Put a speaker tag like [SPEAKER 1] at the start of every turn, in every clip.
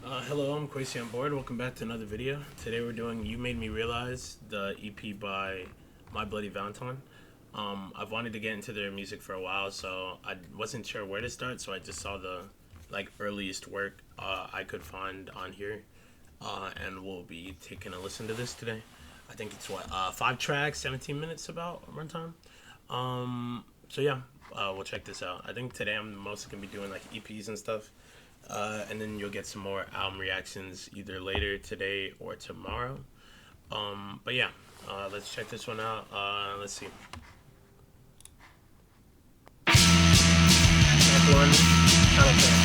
[SPEAKER 1] Hello, I'm Quasi on board. Welcome back to another video. Today we're doing You Made Me Realize, the EP by My Bloody Valentine. I've wanted to get into their music for a while, so I wasn't sure where to start, so I just saw the earliest work I could find on here, and we'll be taking a listen to this today. I think it's 5 tracks, 17 minutes about runtime. So yeah, we'll check this out. I think today I'm mostly gonna be doing like EPs and stuff. And then you'll get some more album reactions either later today or tomorrow. But yeah, let's check this one out. Let's see. Track one, title track.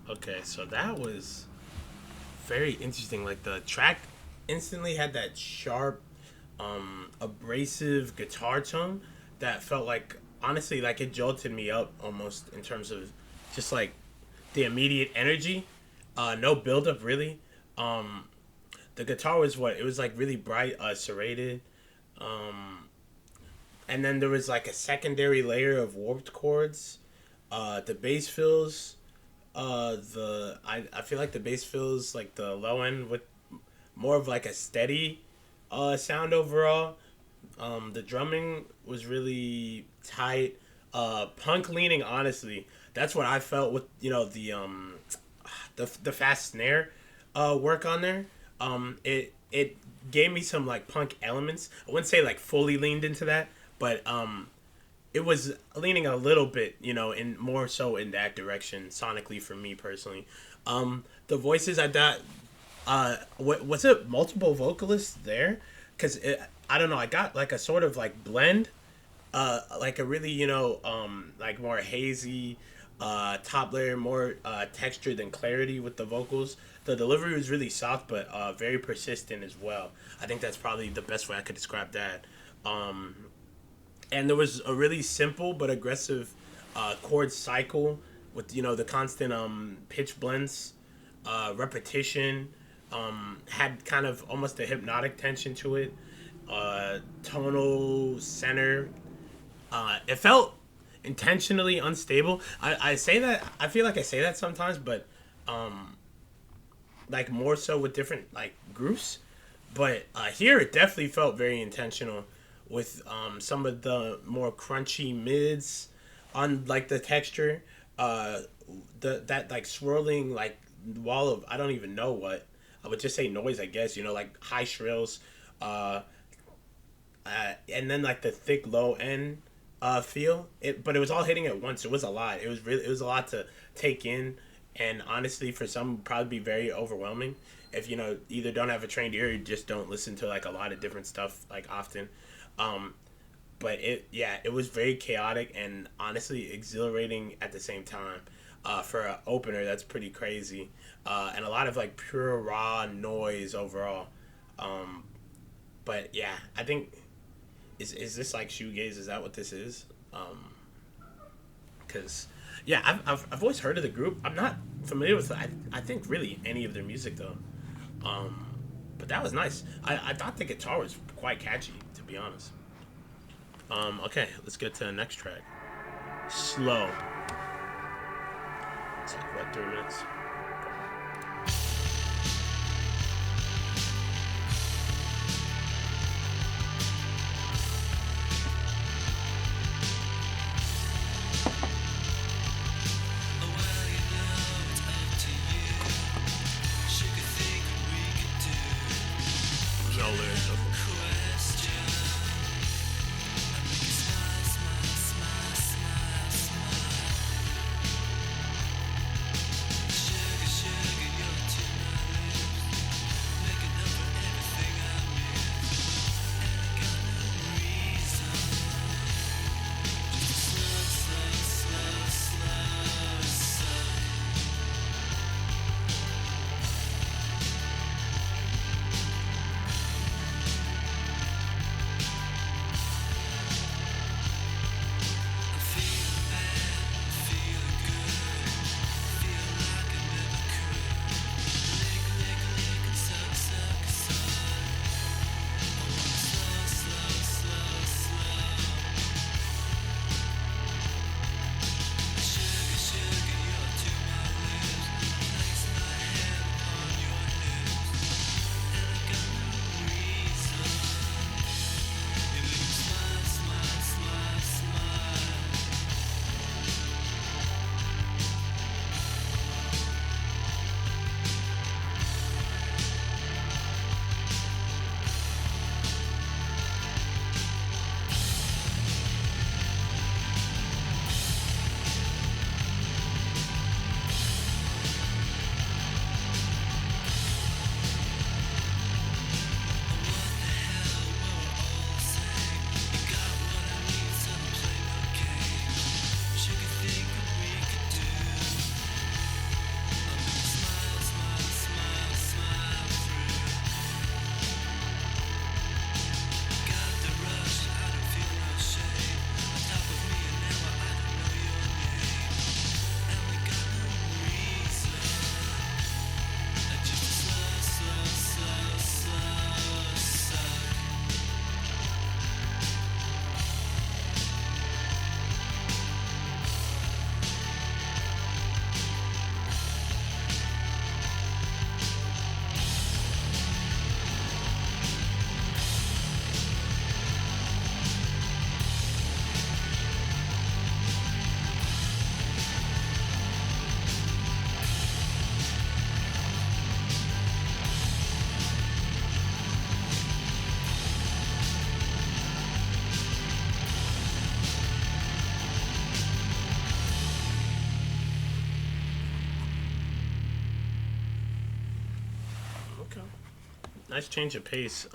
[SPEAKER 1] Okay, so that was very interesting. Like the track instantly had that sharp, abrasive guitar tone that felt like honestly like it jolted me up almost in terms of just like the immediate energy. No build up really. Um, the guitar was what it was like really bright, serrated, and then there was like a secondary layer of warped chords. The bass fills. I feel like the bass feels like the low end with more of like a steady. sound overall. The drumming was really tight. Punk leaning, honestly. That's what I felt with the fast snare work on there. It gave me some like punk elements. I wouldn't say like fully leaned into that, but it was leaning a little bit, in more so in that direction sonically for me personally. The voices I thought, was it multiple vocalists there? Because I don't know, I got like a sort of like blend, like a really like more hazy, top layer, more texture than clarity with the vocals. The delivery was really soft, but very persistent as well. I think that's probably the best way I could describe that. Um, and there was a really simple but aggressive chord cycle with the constant pitch blends, repetition. Had kind of almost a hypnotic tension to it. Tonal center. It felt intentionally unstable. I say that, I feel like I say that sometimes, but like more so with different like groups. But here it definitely felt very intentional with some of the more crunchy mids on like the texture. Uh, that like swirling like wall of, I don't even know what I would just say noise, I guess, like high shrills, uh, and then like the thick low end feel. But it was all hitting at once. It was a lot. It was a lot to take in, and honestly, for some, probably be very overwhelming if either don't have a trained ear or just don't listen to like a lot of different stuff like often. Um, but it was very chaotic and honestly exhilarating at the same time. For an opener, that's pretty crazy, and a lot of like pure raw noise overall. Um, but yeah, I think is this like shoegaze? Is that what this is? Because yeah, I've always heard of the group. I'm not familiar with I think really any of their music though. Um, but that was nice. I thought the guitar was quite catchy, to be honest. Okay, let's get to the next track. Slow. It's like what, 3 minutes? No lyrics. Nice change of pace.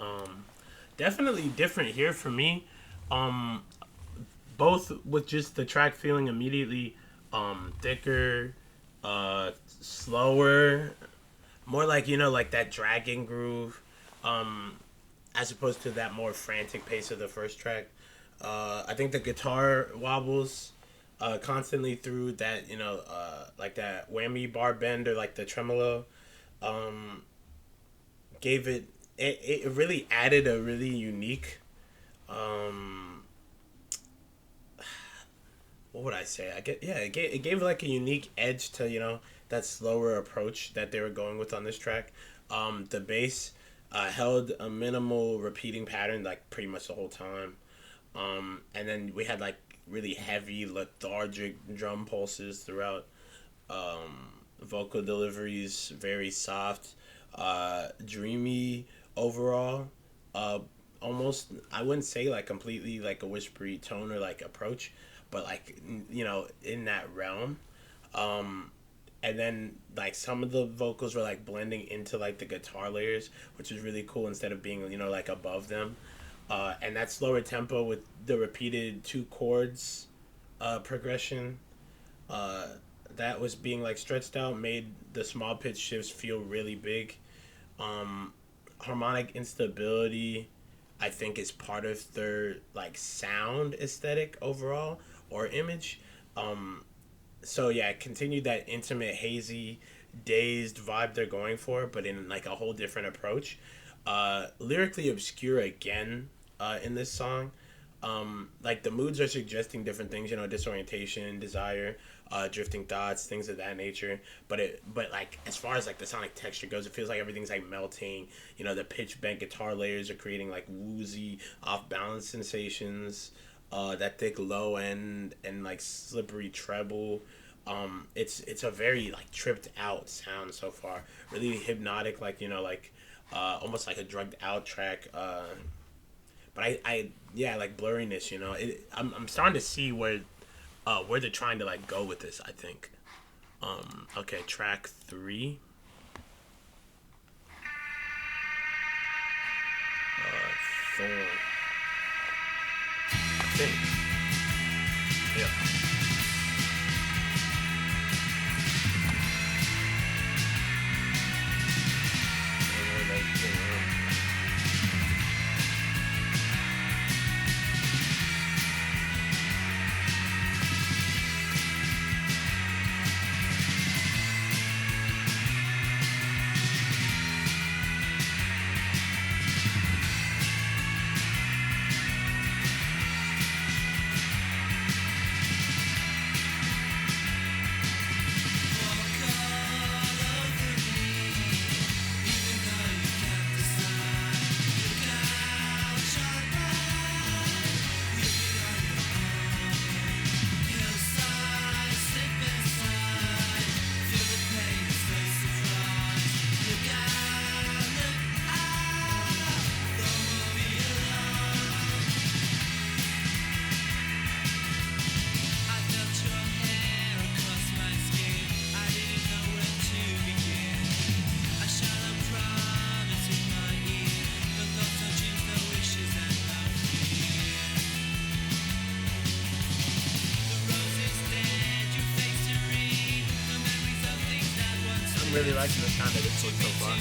[SPEAKER 1] Definitely different here for me. Um, Both with just the track feeling immediately thicker, slower, more like like that dragging groove, um, as opposed to that more frantic pace of the first track. I think the guitar wobbles constantly through that like that whammy bar bend or like the tremolo. Um, Gave it really added a really unique um what would I say? I get yeah, it gave like a unique edge to that slower approach that they were going with on this track. The bass held a minimal repeating pattern like pretty much the whole time. And then we had like really heavy lethargic drum pulses throughout. Vocal deliveries very soft, dreamy overall. Uh, Almost I wouldn't say like completely like a whispery tone or like approach, but like in that realm. Um, and then like some of the vocals were like blending into like the guitar layers, which was really cool instead of being like above them. And that slower tempo with the repeated two chords progression uh, that was being like stretched out made the small pitch shifts feel really big. Um, Harmonic instability, I think, is part of their like sound aesthetic overall or image. Um, so yeah, continue that intimate, hazy, dazed vibe they're going for, but in like a whole different approach. Lyrically obscure again in this song. Like the moods are suggesting different things, disorientation, desire, drifting thoughts, things of that nature. But like as far as like the sonic texture goes, it feels like everything's like melting. The pitch bent guitar layers are creating like woozy, off balance sensations. That thick low end and like slippery treble. It's a very like tripped out sound so far. Really hypnotic, like almost like a drugged out track. But I yeah, like blurriness. I'm starting to see where they're trying to like go with this. I think. Okay, track 3. Thorn. I think. Yeah. I'm really liking the sound of this one so far.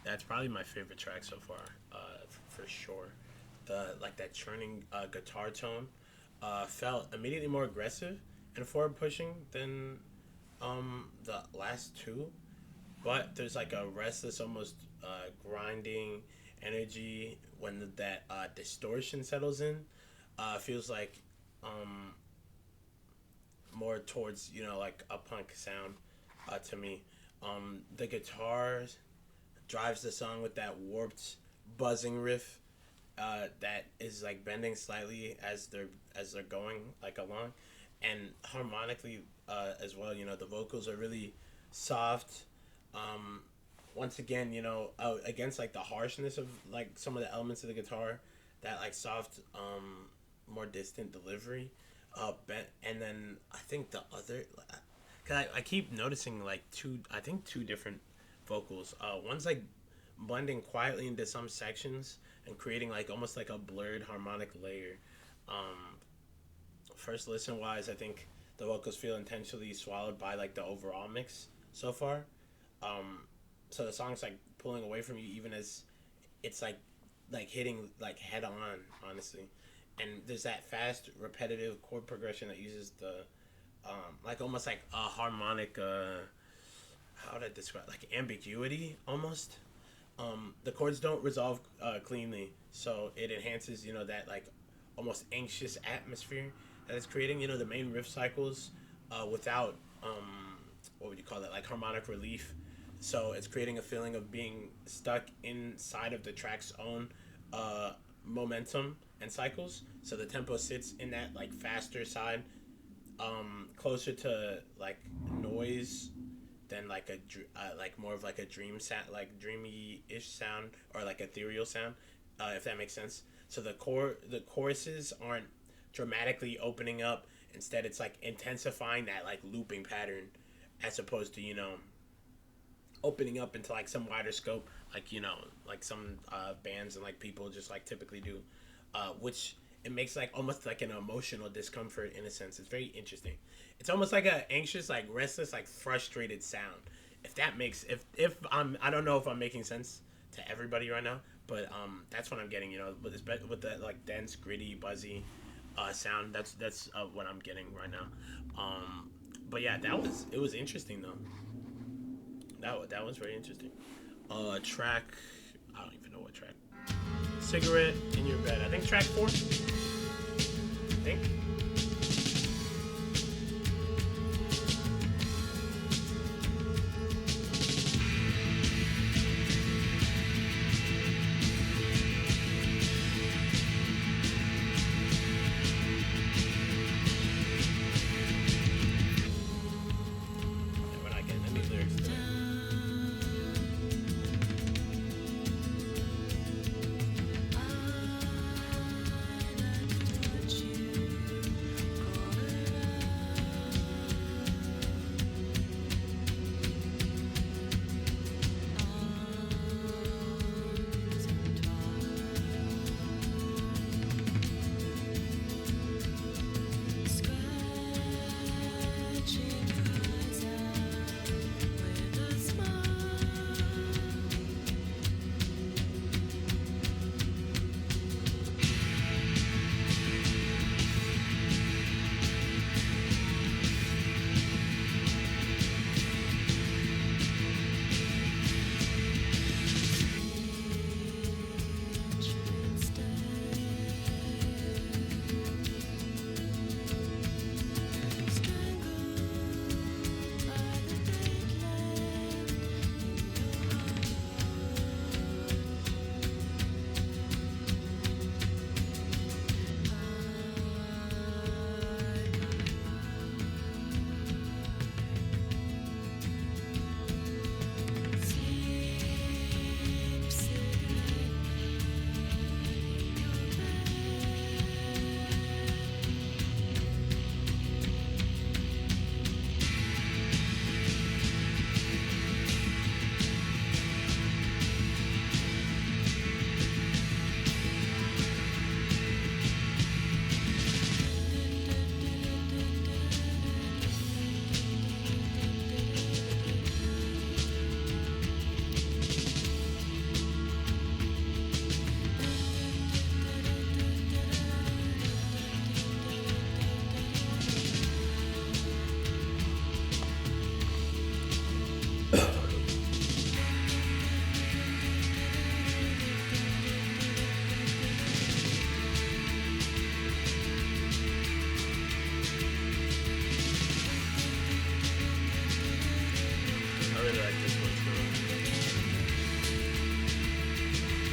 [SPEAKER 1] That's probably my favorite track so far, for sure. The like that churning guitar tone felt immediately more aggressive and forward pushing than the last two, but there's like a restless, almost grinding energy when that distortion settles in. Feels like um, more towards like a punk sound to me. The guitars drives the song with that warped buzzing riff that is like bending slightly as they're going like along, and harmonically as well. The vocals are really soft. Um, Once again, against like the harshness of like some of the elements of the guitar, that like soft, more distant delivery. And then I think the other, cause I keep noticing like I think two different vocals. One's like blending quietly into some sections and creating like almost like a blurred harmonic layer. Um, First listen wise, I think the vocals feel intentionally swallowed by like the overall mix so far. Um, so the song's like pulling away from you even as it's like hitting like head on, honestly. And there's that fast repetitive chord progression that uses the like almost like a harmonic how to describe like ambiguity almost. The chords don't resolve cleanly, so it enhances that like almost anxious atmosphere that it's creating. The main riff cycles without what would you call that, like harmonic relief. So it's creating a feeling of being stuck inside of the track's own uh, momentum and cycles. So the tempo sits in that like faster side, closer to like noise than like like more of like a dream sound, like dreamy-ish sound, or like ethereal sound, if that makes sense. So the choruses aren't dramatically opening up. Instead, it's like intensifying that like looping pattern, as opposed to opening up into like some wider scope, like like some bands and like people just like typically do, which it makes like almost like an emotional discomfort in a sense. It's very interesting. It's almost like a anxious, like restless, like frustrated sound. If that makes if I don't know if I'm making sense to everybody right now, but that's what I'm getting. With this with the like dense, gritty, buzzy sound. That's what I'm getting right now. But yeah, it was interesting though. That was very interesting. Track, I don't even know what track. Cigarette in your bed. I think track 4. I think. We're not getting any lyrics today.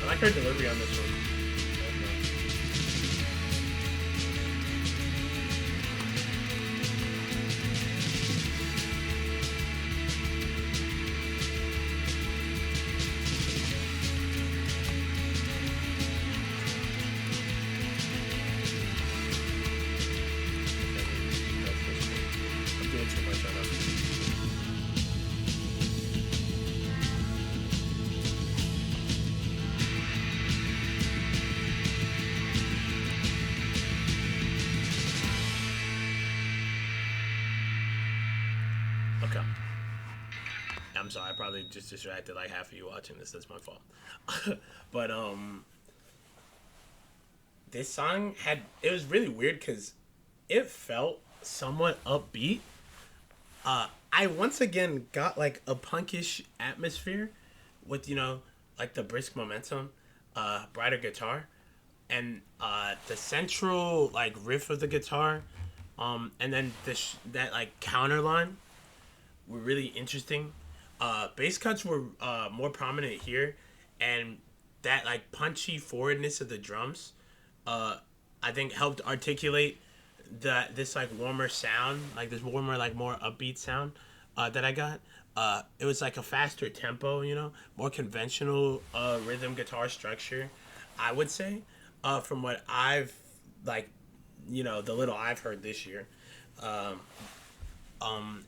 [SPEAKER 1] I like her delivery on this one. I'm doing too much on that. Okay. I'm sorry, I probably just distracted like half of you watching this. That's my fault. But this song had it was really weird because it felt somewhat upbeat. I once again got like a punkish atmosphere with like the brisk momentum, brighter guitar, and the central like riff of the guitar, and then that like counter line were really interesting. Bass cuts were more prominent here, and that like punchy forwardness of the drums, I think helped articulate this like warmer sound, like this warmer like more upbeat sound that I got. It was like a faster tempo, more conventional rhythm guitar structure, I would say, from what I've like, the little I've heard this year. And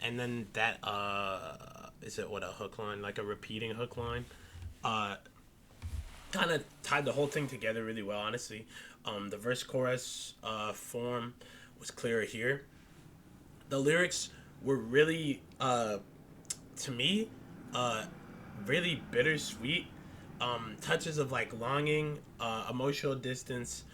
[SPEAKER 1] then that is it what a hook line, like a repeating hook line, kind of tied the whole thing together really well, honestly. The verse chorus form was clearer here. The lyrics were really, to me, really bittersweet. Touches of like longing, emotional distance.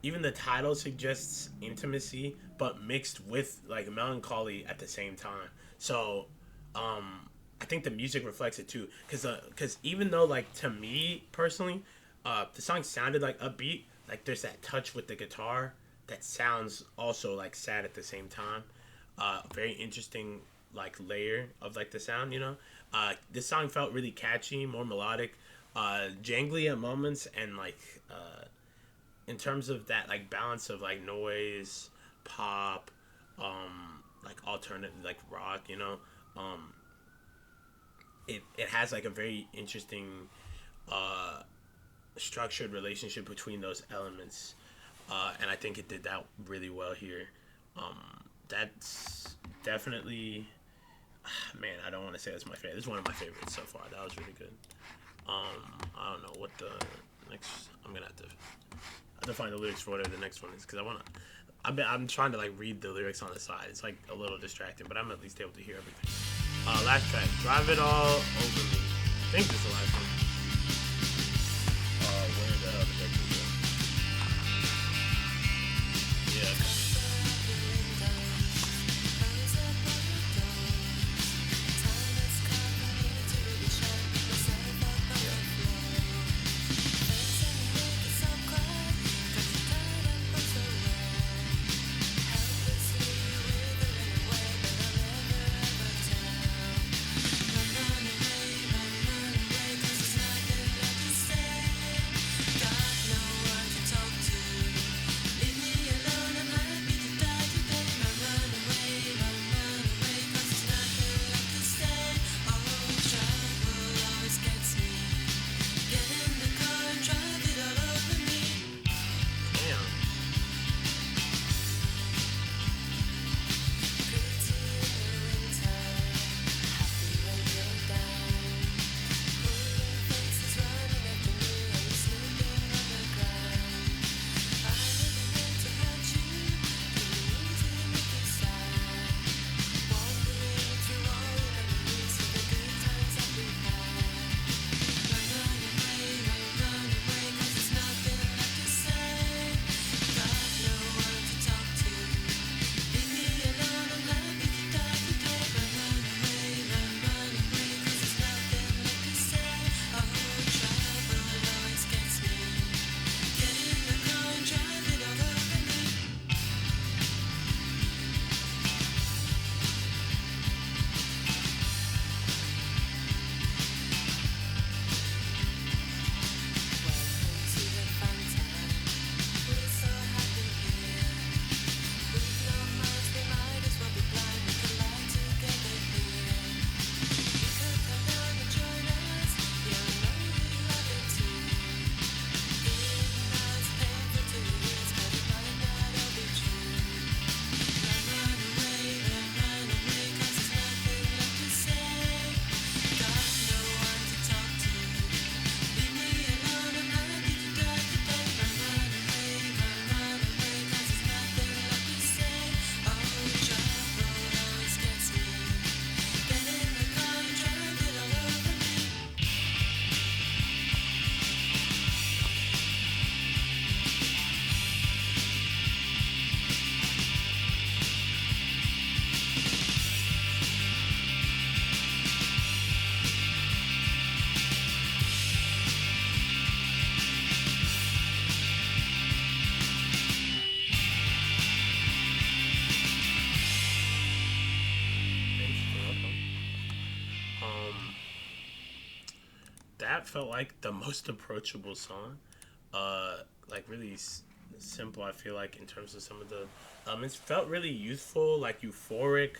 [SPEAKER 1] Even the title suggests intimacy, but mixed with like melancholy at the same time. So, I think the music reflects it too. Cause even though like to me personally, the song sounded like upbeat, like there's that touch with the guitar that sounds also like sad at the same time. Very interesting like layer of like the sound. This song felt really catchy, more melodic, jangly at moments, and like in terms of that like balance of like noise, pop, like alternate like rock, it has like a very interesting structured relationship between those elements, and I think it did that really well here. That's definitely, man, I don't want to say that's my favorite. This is one of my favorites so far. That was really good. I don't know what the next. I'm gonna have to find the lyrics for whatever the next one is, because I'm trying to like read the lyrics on the side. It's like a little distracting, but I'm at least able to hear everything. Last track, Drive It All Over Me. I think this is the last one. Where the hell did that go? Yeah. that felt like the most approachable song. Like really simple. I feel like in terms of some of the elements, felt really youthful, like euphoric,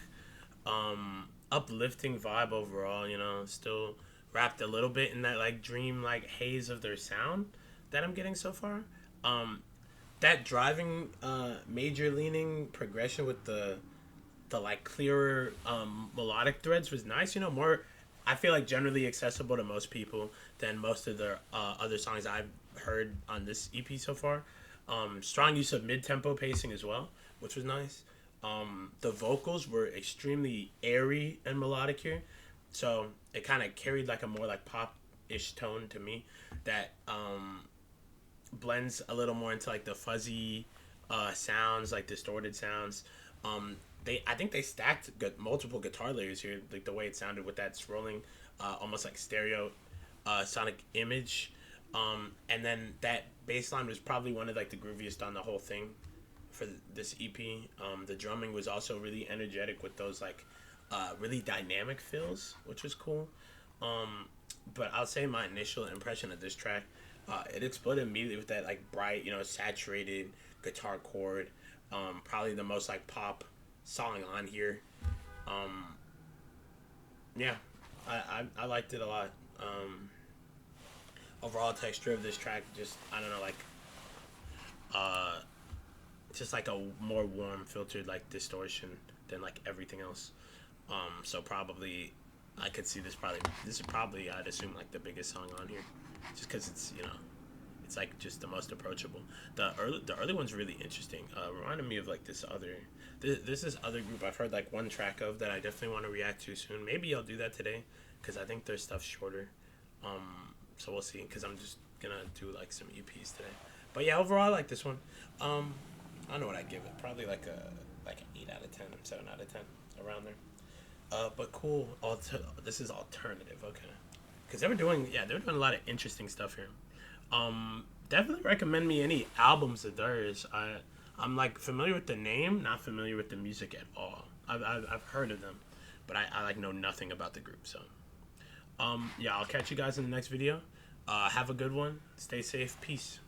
[SPEAKER 1] uplifting vibe overall. You know, still wrapped a little bit in that like dream like haze of their sound that I'm getting so far. Um, that driving major leaning progression with the like clearer melodic threads was nice. You know, more I feel like generally accessible to most people than most of the other songs I've heard on this EP so far. Strong use of mid tempo pacing as well, which was nice. The vocals were extremely airy and melodic here, so it kind of carried like a more like pop ish tone to me that blends a little more into like the fuzzy sounds, like distorted sounds. I think they stacked multiple guitar layers here, like the way it sounded with that swirling, almost like stereo sonic image. And then that bass line was probably one of like the grooviest on the whole thing for this EP. The drumming was also really energetic with those like really dynamic fills, which was cool. But I'll say my initial impression of this track, it exploded immediately with that like bright, you know, saturated guitar chord. Probably the most like pop song on here. Um, yeah, I liked it a lot. Overall texture of this track, just I don't know, like uh, just like a more warm filtered like distortion than like everything else. So probably I could see this is probably I'd assume like the biggest song on here, just because it's you know it's like just the most approachable. The early one's really interesting. Reminded me of like this other group I've heard like one track of that I definitely want to react to soon. Maybe I'll do that today because I think their stuff's shorter. So we'll see because I'm just gonna do like some EPs today. But yeah, overall I like this one. I don't know what I'd give it. Probably like an 8 out of 10, 7 out of 10 around there. But cool. This is alternative. Okay, because they were doing a lot of interesting stuff here. Definitely recommend me any albums of theirs. I'm like familiar with the name, not familiar with the music at all. I've heard of them, but I like know nothing about the group. So yeah, I'll catch you guys in the next video. Have a good one. Stay safe. Peace.